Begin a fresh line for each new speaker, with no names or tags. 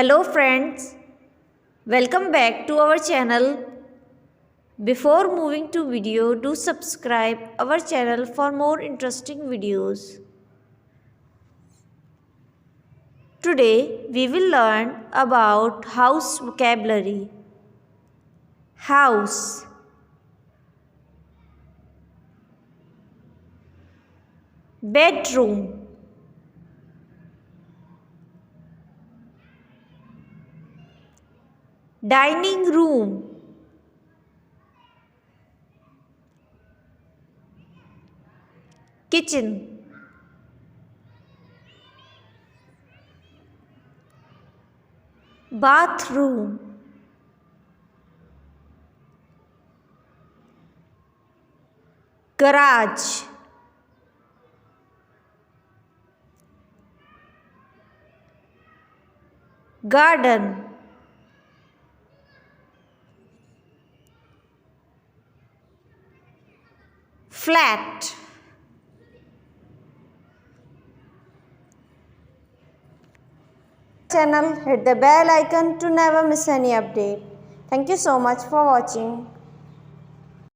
Hello friends, welcome back to our channel. Before moving to video, do subscribe our channel for more interesting videos. Today we will learn about house vocabulary. House, bedroom, dining room, kitchen, bathroom, garage, garden, flat. Channel, hit the bell icon to never miss any update. Thank you so much for watching.